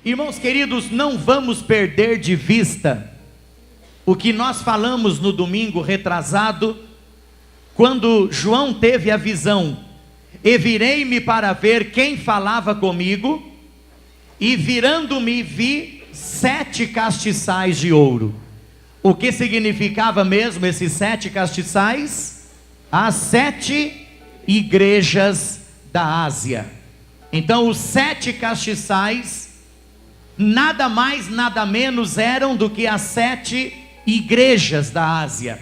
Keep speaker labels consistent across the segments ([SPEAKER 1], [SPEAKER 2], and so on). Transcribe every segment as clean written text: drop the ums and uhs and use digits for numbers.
[SPEAKER 1] Irmãos queridos, não vamos perder de vista o que nós falamos no domingo retrasado, quando João teve a visão: e virei-me para ver quem falava comigo, e virando-me vi 7 castiçais de ouro. O que significava mesmo esses 7 castiçais? As 7 igrejas da Ásia. Então os 7 castiçais nada mais, nada menos eram do que as 7 igrejas da Ásia.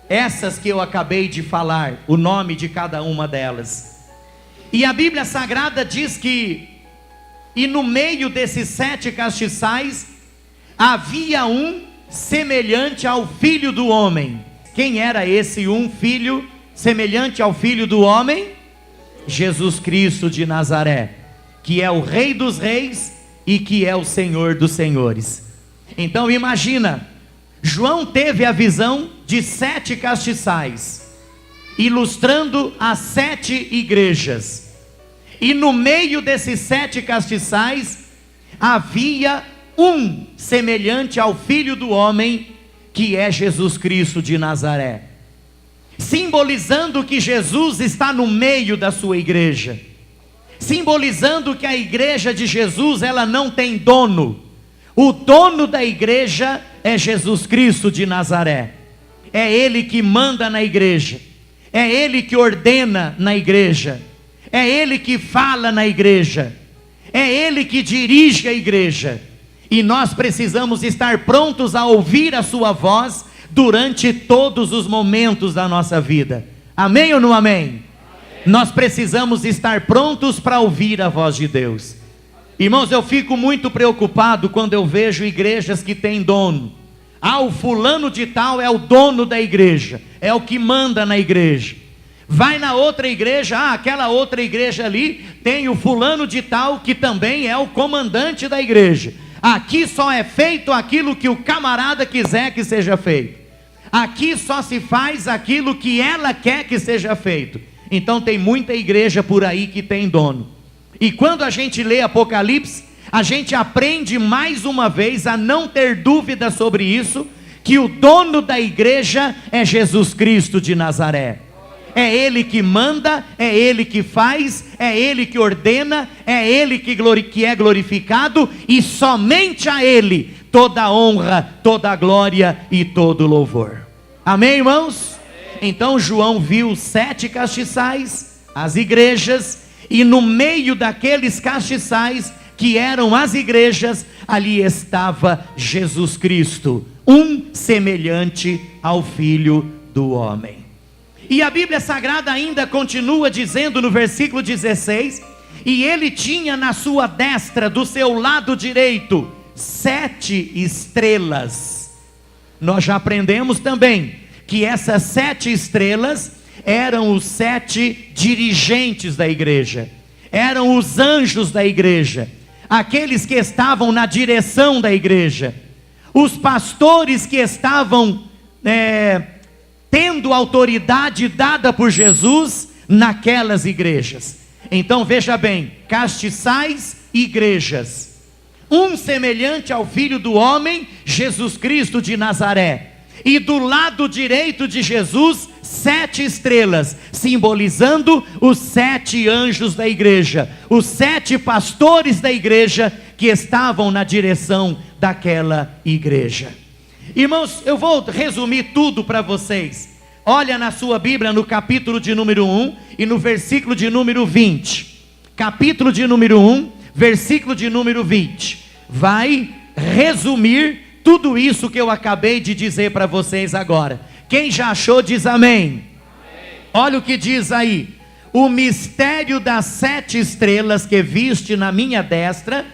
[SPEAKER 1] Essas que eu acabei de falar, o nome de cada uma delas. E a Bíblia Sagrada diz que, e no meio desses 7 castiçais, havia um semelhante ao Filho do Homem. Quem era esse um filho semelhante ao Filho do Homem? Jesus Cristo de Nazaré, que é o Rei dos Reis e que é o Senhor dos Senhores. Então imagina, João teve a visão de 7 castiçais, ilustrando as 7 igrejas. E no meio desses 7 castiçais, havia um semelhante ao Filho do Homem, que é Jesus Cristo de Nazaré, simbolizando que Jesus está no meio da sua igreja, simbolizando que a igreja de Jesus, ela não tem dono. O dono da igreja é Jesus Cristo de Nazaré. É Ele que manda na igreja, é Ele que ordena na igreja, é Ele que fala na igreja, é Ele que dirige a igreja. E nós precisamos estar prontos a ouvir a sua voz durante todos os momentos da nossa vida. Amém ou não amém? Nós precisamos estar prontos para ouvir a voz de Deus. Irmãos, eu fico muito preocupado quando eu vejo igrejas que têm dono. O fulano de tal é o dono da igreja, é o que manda na igreja. Vai na outra igreja, aquela outra igreja ali tem o fulano de tal que também é o comandante da igreja. Aqui só é feito aquilo que o camarada quiser que seja feito. Aqui só se faz aquilo que ela quer que seja feito. Então tem muita igreja por aí que tem dono. E quando a gente lê Apocalipse, a gente aprende mais uma vez a não ter dúvida sobre isso, que o dono da igreja é Jesus Cristo de Nazaré. É Ele que manda, é Ele que faz, é Ele que ordena, é Ele que é glorificado, e somente a Ele toda a honra, toda a glória e todo o louvor. Amém, irmãos? Então João viu 7 castiçais, as igrejas, e no meio daqueles castiçais, que eram as igrejas, ali estava Jesus Cristo, um semelhante ao Filho do Homem. E a Bíblia Sagrada ainda continua dizendo no versículo 16, e ele tinha na sua destra, do seu lado direito, 7 estrelas. Nós já aprendemos também que essas 7 estrelas eram os 7 dirigentes da igreja, eram os anjos da igreja, aqueles que estavam na direção da igreja, os pastores que estavam tendo autoridade dada por Jesus naquelas igrejas. Então veja bem, castiçais, igrejas, um semelhante ao Filho do Homem, Jesus Cristo de Nazaré, e do lado direito de Jesus, 7 estrelas, simbolizando os 7 anjos da igreja, os 7 pastores da igreja que estavam na direção daquela igreja. Irmãos, eu vou resumir tudo para vocês. Olha na sua Bíblia no capítulo de número 1 e no versículo de número 20. Capítulo de número 1, versículo de número 20. Vai resumir tudo isso que eu acabei de dizer para vocês agora. Quem já achou diz amém. Amém. Olha o que diz aí: o mistério das 7 estrelas que viste na minha destra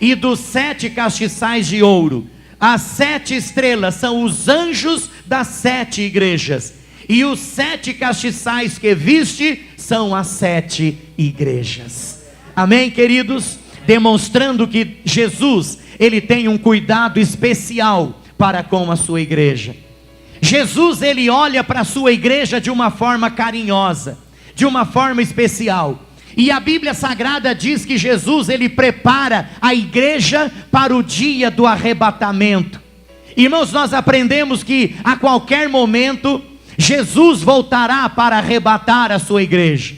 [SPEAKER 1] e dos 7 castiçais de ouro. As 7 estrelas são os anjos das 7 igrejas, e os 7 castiçais que viste são as 7 igrejas. Amém, queridos? Demonstrando que Jesus, Ele tem um cuidado especial para com a sua igreja. Jesus, Ele olha para a sua igreja de uma forma carinhosa, de uma forma especial. E a Bíblia Sagrada diz que Jesus, ele prepara a igreja para o dia do arrebatamento. Irmãos, nós aprendemos que a qualquer momento Jesus voltará para arrebatar a sua igreja.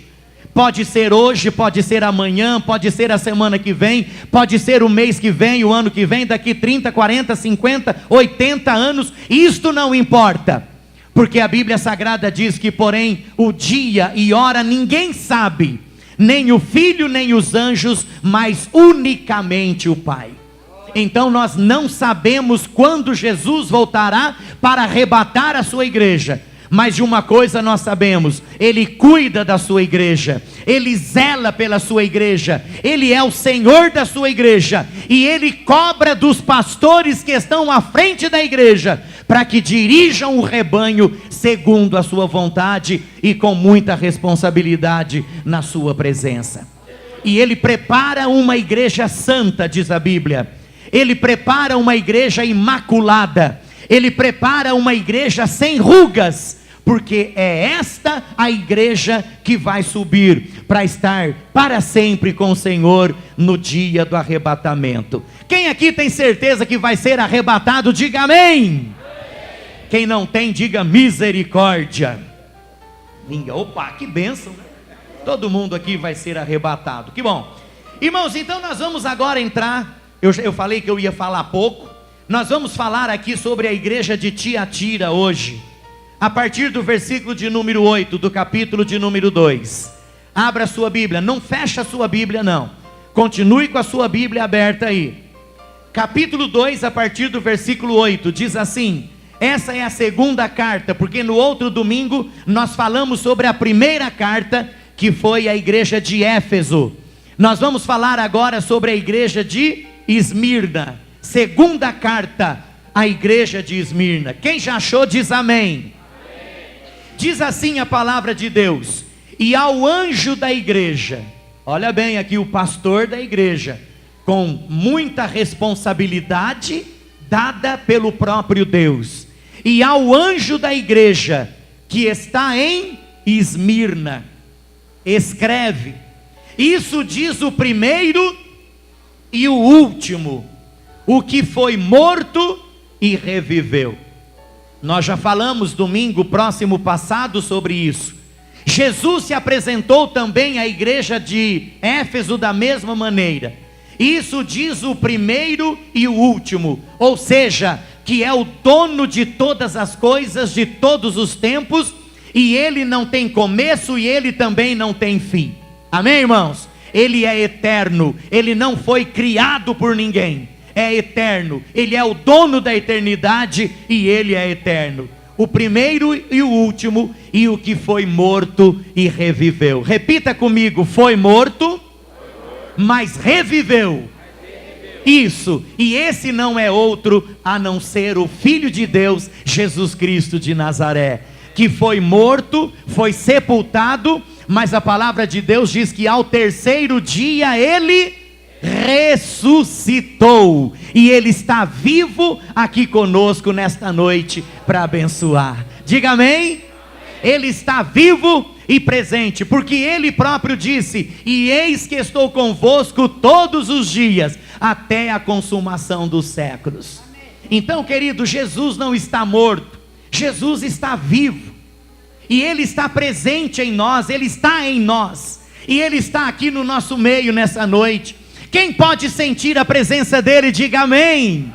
[SPEAKER 1] Pode ser hoje, pode ser amanhã, pode ser a semana que vem, pode ser o mês que vem, o ano que vem, daqui 30, 40, 50, 80 anos, isto não importa. Porque a Bíblia Sagrada diz que, porém, o dia e hora ninguém sabe, nem o Filho, nem os anjos, mas unicamente o Pai. Então nós não sabemos quando Jesus voltará para arrebatar a sua igreja. Mas de uma coisa nós sabemos: Ele cuida da sua igreja, Ele zela pela sua igreja, Ele é o Senhor da sua igreja, e Ele cobra dos pastores que estão à frente da igreja, para que dirijam o rebanho segundo a sua vontade e com muita responsabilidade na sua presença. E Ele prepara uma igreja santa, diz a Bíblia, Ele prepara uma igreja imaculada, Ele prepara uma igreja sem rugas, porque é esta a igreja que vai subir para estar para sempre com o Senhor no dia do arrebatamento. Quem aqui tem certeza que vai ser arrebatado, diga amém. Quem não tem, diga misericórdia. Opa, que bênção, né? Todo mundo aqui vai ser arrebatado, que bom. Irmãos, então nós vamos agora entrar, eu falei que eu ia falar pouco. Nós vamos falar aqui sobre a igreja de Tiatira hoje, a partir do versículo de número 8, do capítulo de número 2. Abra a sua Bíblia, não fecha a sua Bíblia não, continue com a sua Bíblia aberta aí. Capítulo 2, a partir do versículo 8, diz assim: essa é a segunda carta, porque no outro domingo nós falamos sobre a primeira carta, que foi a igreja de Éfeso. Nós vamos falar agora sobre a igreja de Esmirna, segunda carta à igreja de Esmirna. Quem já achou diz amém. Diz assim a palavra de Deus: e ao anjo da igreja, olha bem aqui, o pastor da igreja, com muita responsabilidade dada pelo próprio Deus, e ao anjo da igreja que está em Esmirna, escreve: isso diz o primeiro e o último, o que foi morto e reviveu. Nós já falamos domingo próximo passado sobre isso. Jesus se apresentou também à igreja de Éfeso da mesma maneira. Isso diz o primeiro e o último, ou seja, que é o dono de todas as coisas, de todos os tempos, e Ele não tem começo e Ele também não tem fim. Amém, irmãos? Ele é eterno, Ele não foi criado por ninguém, é eterno, Ele é o dono da eternidade e Ele é eterno. O primeiro e o último, e o que foi morto e reviveu. Repita comigo: foi morto, mas reviveu. Isso, e esse não é outro a não ser o Filho de Deus, Jesus Cristo de Nazaré, que foi morto, foi sepultado, mas a palavra de Deus diz que ao terceiro dia Ele ressuscitou, e Ele está vivo aqui conosco nesta noite para abençoar. Diga amém. Ele está vivo e presente, porque Ele próprio disse: e eis que estou convosco todos os dias, até a consumação dos séculos. Então, querido, Jesus não está morto, Jesus está vivo, e Ele está presente em nós, Ele está em nós, e Ele está aqui no nosso meio nessa noite. Quem pode sentir a presença dEle, diga amém.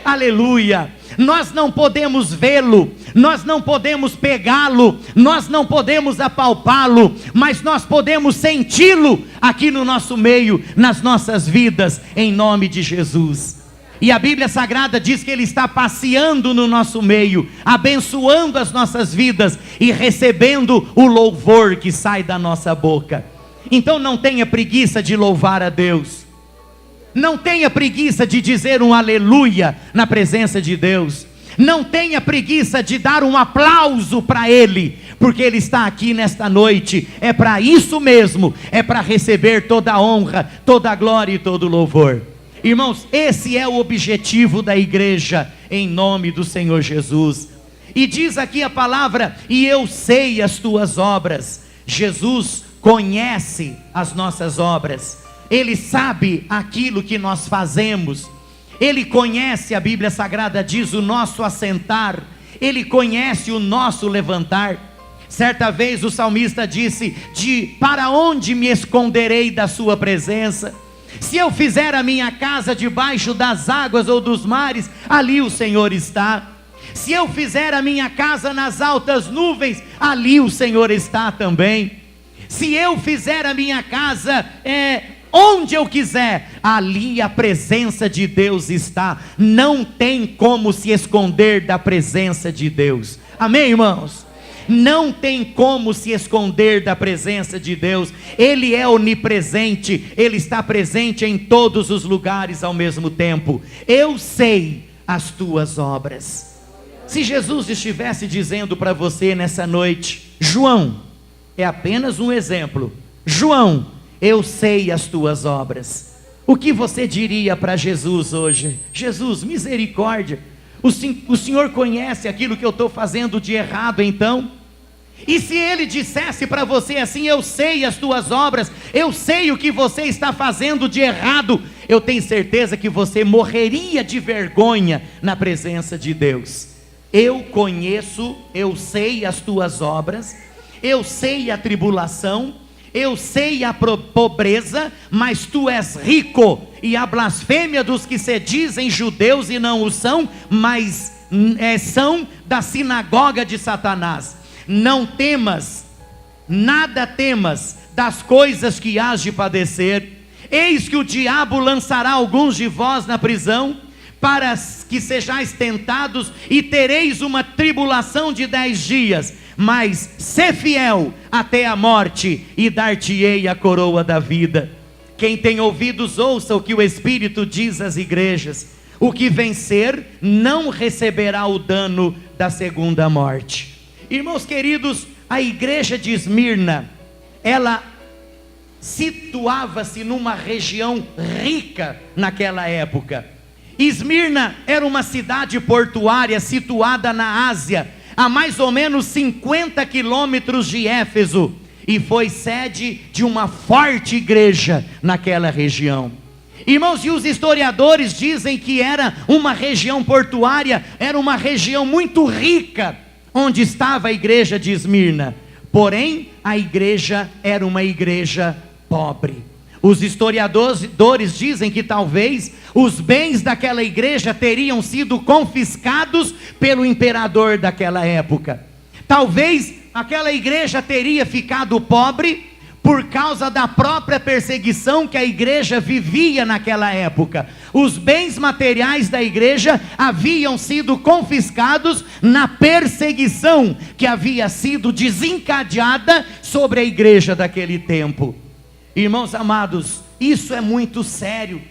[SPEAKER 1] Aleluia. Nós não podemos vê-lo, nós não podemos pegá-lo, nós não podemos apalpá-lo, mas nós podemos senti-lo aqui no nosso meio, nas nossas vidas, em nome de Jesus. E a Bíblia Sagrada diz que Ele está passeando no nosso meio, abençoando as nossas vidas e recebendo o louvor que sai da nossa boca. Então não tenha preguiça de louvar a Deus, não tenha preguiça de dizer um aleluia na presença de Deus, não tenha preguiça de dar um aplauso para Ele, porque Ele está aqui nesta noite, é para isso mesmo, é para receber toda a honra, toda a glória e todo o louvor. Irmãos, esse é o objetivo da igreja, em nome do Senhor Jesus. E diz aqui a palavra: e eu sei as tuas obras. Jesus conhece as nossas obras, Ele sabe aquilo que nós fazemos, Ele conhece, a Bíblia Sagrada diz, o nosso assentar, Ele conhece o nosso levantar. Certa vez o salmista disse: para onde me esconderei da sua presença? Se eu fizer a minha casa debaixo das águas ou dos mares, ali o Senhor está. Se eu fizer a minha casa nas altas nuvens, ali o Senhor está também. Se eu fizer a minha casa onde eu quiser, ali a presença de Deus está. Não tem como se esconder da presença de Deus. Amém, irmãos? Não tem como se esconder da presença de Deus. Ele é onipresente, Ele está presente em todos os lugares ao mesmo tempo. Eu sei as tuas obras. Se Jesus estivesse dizendo para você nessa noite: João, é apenas um exemplo, João, eu sei as tuas obras, o que você diria para Jesus hoje? Jesus, misericórdia, o Senhor conhece aquilo que eu estou fazendo de errado então? E se Ele dissesse para você assim: eu sei as tuas obras, eu sei o que você está fazendo de errado, eu tenho certeza que você morreria de vergonha na presença de Deus. Eu conheço, eu sei as tuas obras, eu sei a tribulação, eu sei a pobreza, mas tu és rico, e a blasfêmia dos que se dizem judeus e não o são, mas são da sinagoga de Satanás. Não temas, nada temas das coisas que hás de padecer. Eis que o diabo lançará alguns de vós na prisão, para que sejais tentados, e tereis uma tribulação de 10 dias, mas sê fiel até a morte, e dar-te-ei a coroa da vida. Quem tem ouvidos, ouça o que o Espírito diz às igrejas. O que vencer não receberá o dano da segunda morte. Irmãos queridos, a igreja de Esmirna, ela situava-se numa região rica naquela época. Esmirna era uma cidade portuária situada na Ásia, a mais ou menos 50 quilômetros de Éfeso, e foi sede de uma forte igreja naquela região. Irmãos, e os historiadores dizem que era uma região portuária, era uma região muito rica, onde estava a igreja de Esmirna. Porém, a igreja era uma igreja pobre. Os historiadores dizem que talvez os bens daquela igreja teriam sido confiscados pelo imperador daquela época. Talvez aquela igreja teria ficado pobre por causa da própria perseguição que a igreja vivia naquela época. Os bens materiais da igreja haviam sido confiscados na perseguição que havia sido desencadeada sobre a igreja daquele tempo. Irmãos amados, isso é muito sério.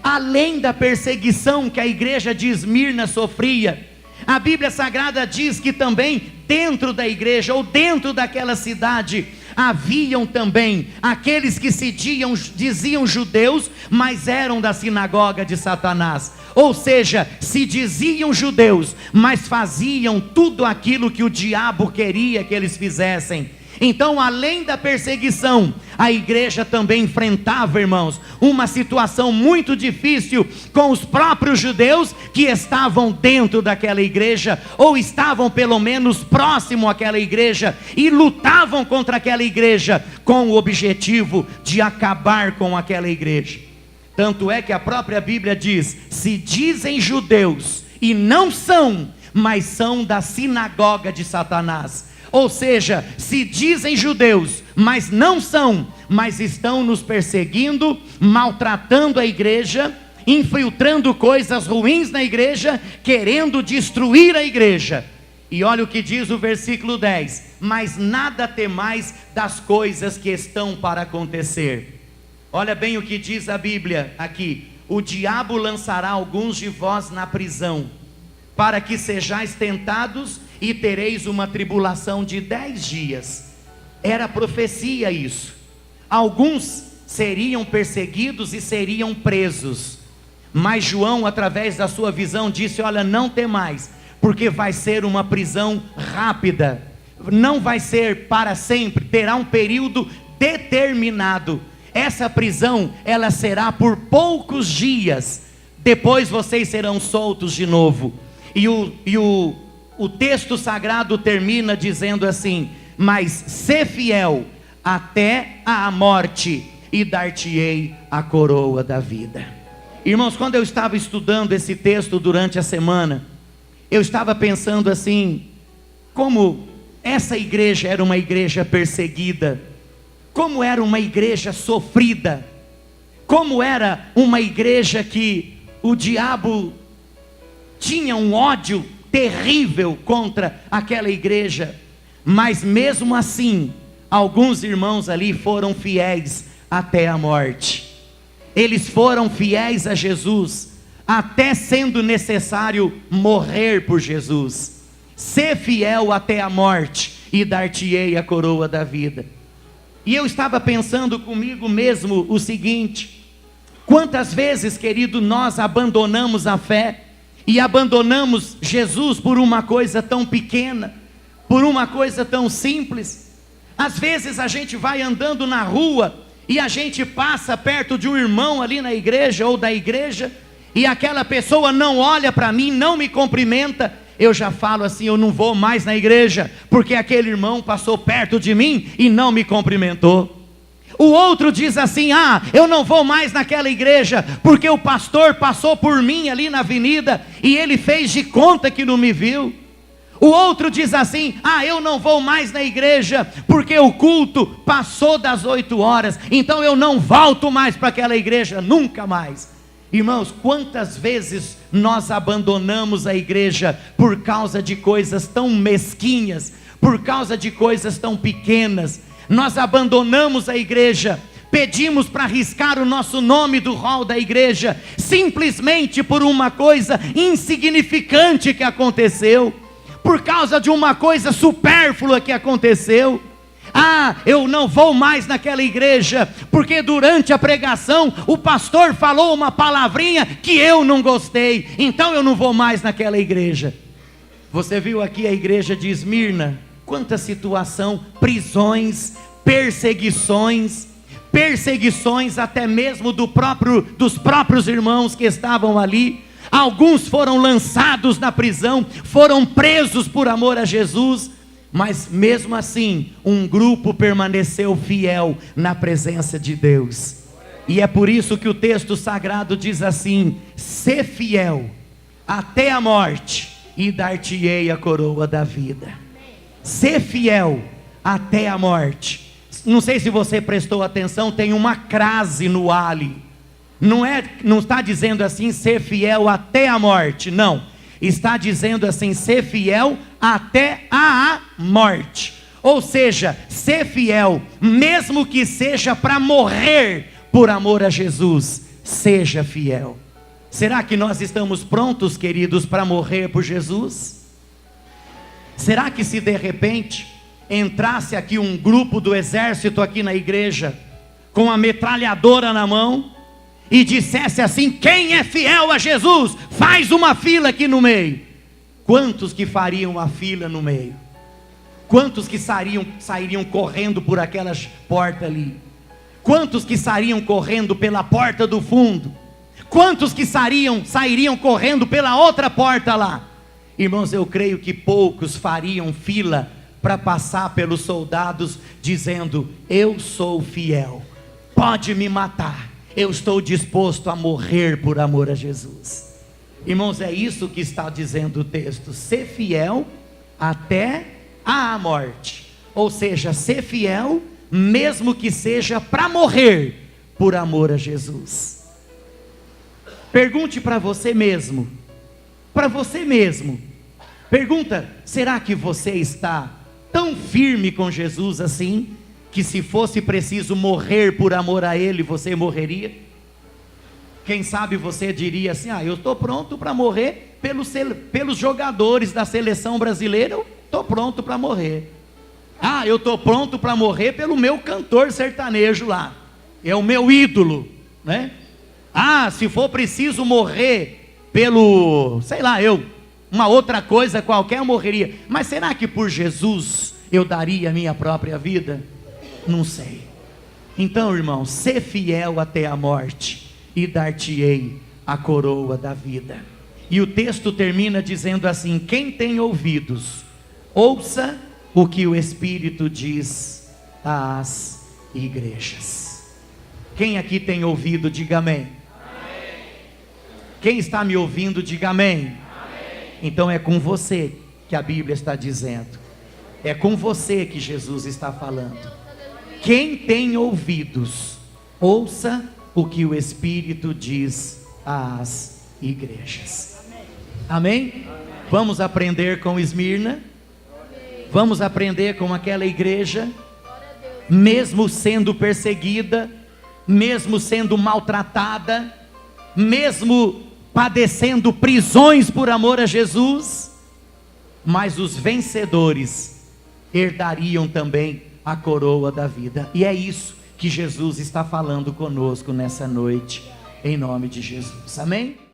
[SPEAKER 1] Além da perseguição que a igreja de Esmirna sofria, a Bíblia Sagrada diz que também dentro da igreja, ou dentro daquela cidade, haviam também aqueles que se diziam judeus, mas eram da sinagoga de Satanás. Ou seja, se diziam judeus, mas faziam tudo aquilo que o diabo queria que eles fizessem. Então, além da perseguição, a igreja também enfrentava, irmãos, uma situação muito difícil com os próprios judeus que estavam dentro daquela igreja, ou estavam pelo menos próximo àquela igreja, e lutavam contra aquela igreja com o objetivo de acabar com aquela igreja. Tanto é que a própria Bíblia diz: se dizem judeus e não são, mas são da sinagoga de Satanás. Ou seja, se dizem judeus, mas não são, mas estão nos perseguindo, maltratando a igreja, infiltrando coisas ruins na igreja, querendo destruir a igreja. E olha o que diz o versículo 10: mas nada temais das coisas que estão para acontecer. Olha bem o que diz a Bíblia aqui: o diabo lançará alguns de vós na prisão, para que sejais tentados, e tereis uma tribulação de 10 dias. Era profecia isso. Alguns seriam perseguidos e seriam presos, mas João, através da sua visão, disse: olha, não temais, porque vai ser uma prisão rápida, não vai ser para sempre, terá um período determinado. Essa prisão, ela será por poucos dias, depois vocês serão soltos de novo. E o texto sagrado termina dizendo assim: mas sê fiel até a morte, e dar-te-ei a coroa da vida. Irmãos, quando eu estava estudando esse texto durante a semana, eu estava pensando assim, como essa igreja era uma igreja perseguida, como era uma igreja sofrida, como era uma igreja que o diabo tinha um ódio terrível contra aquela igreja, mas mesmo assim, alguns irmãos ali foram fiéis até a morte. Eles foram fiéis a Jesus, até sendo necessário morrer por Jesus. Sê fiel até a morte, e dar-te-ei a coroa da vida. E eu estava pensando comigo mesmo o seguinte: quantas vezes, querido, nós abandonamos a fé, e abandonamos Jesus por uma coisa tão pequena, por uma coisa tão simples. Às vezes a gente vai andando na rua, e a gente passa perto de um irmão ali na igreja, ou da igreja, e aquela pessoa não olha para mim, não me cumprimenta. Eu já falo assim: eu não vou mais na igreja, porque aquele irmão passou perto de mim e não me cumprimentou. O outro diz assim: ah, eu não vou mais naquela igreja, porque o pastor passou por mim ali na avenida, e ele fez de conta que não me viu. O outro diz assim: ah, eu não vou mais na igreja, porque o culto passou das 8 horas, então eu não volto mais para aquela igreja, nunca mais. Irmãos, quantas vezes nós abandonamos a igreja por causa de coisas tão mesquinhas, por causa de coisas tão pequenas. Nós abandonamos a igreja, pedimos para riscar o nosso nome do hall da igreja, simplesmente por uma coisa insignificante que aconteceu, por causa de uma coisa supérflua que aconteceu. Ah, eu não vou mais naquela igreja, porque durante a pregação o pastor falou uma palavrinha que eu não gostei, então eu não vou mais naquela igreja. Você viu aqui a igreja de Esmirna? Quanta situação, prisões, perseguições até mesmo dos próprios irmãos que estavam ali. Alguns foram lançados na prisão, foram presos por amor a Jesus, mas mesmo assim, um grupo permaneceu fiel na presença de Deus. E é por isso que o texto sagrado diz assim: sê fiel até a morte, e dar-te-ei a coroa da vida. Ser fiel até a morte. Não sei se você prestou atenção, tem uma crase no ali. Não está dizendo assim, ser fiel até a morte, não. Está dizendo assim, ser fiel até a morte. Ou seja, ser fiel, mesmo que seja para morrer por amor a Jesus, seja fiel. Será que nós estamos prontos, queridos, para morrer por Jesus? Será que se de repente entrasse aqui um grupo do exército aqui na igreja, com a metralhadora na mão, e dissesse assim: quem é fiel a Jesus, faz uma fila aqui no meio? Quantos que fariam uma fila no meio? Quantos que sairiam correndo por aquelas portas ali? Quantos que sairiam correndo pela porta do fundo? Quantos que sairiam correndo pela outra porta lá? Irmãos, eu creio que poucos fariam fila para passar pelos soldados dizendo: eu sou fiel, pode me matar, eu estou disposto a morrer por amor a Jesus. Irmãos, é isso que está dizendo o texto: ser fiel até a morte. Ou seja, ser fiel mesmo que seja para morrer por amor a Jesus. Pergunte para você mesmo, pergunta: será que você está tão firme com Jesus assim, que se fosse preciso morrer por amor a Ele, você morreria? Quem sabe você diria assim: eu estou pronto para morrer pelos jogadores da seleção brasileira, eu estou pronto para morrer. Eu estou pronto para morrer pelo meu cantor sertanejo lá, é o meu ídolo, né? Se for preciso morrer pelo, uma outra coisa qualquer, eu morreria. Mas será que por Jesus eu daria a minha própria vida? Não sei. Então, irmão, sê fiel até a morte, e dar-te-ei a coroa da vida. E o texto termina dizendo assim: quem tem ouvidos, ouça o que o Espírito diz às igrejas. Quem aqui tem ouvido, diga amém. Quem está me ouvindo, diga amém. Então é com você que a Bíblia está dizendo, é com você que Jesus está falando. Quem tem ouvidos, ouça o que o Espírito diz às igrejas. Amém? Vamos aprender com Esmirna? Vamos aprender com aquela igreja, mesmo sendo perseguida, mesmo sendo maltratada, mesmo padecendo prisões por amor a Jesus, mas os vencedores herdariam também a coroa da vida. E é isso que Jesus está falando conosco nessa noite, em nome de Jesus. Amém?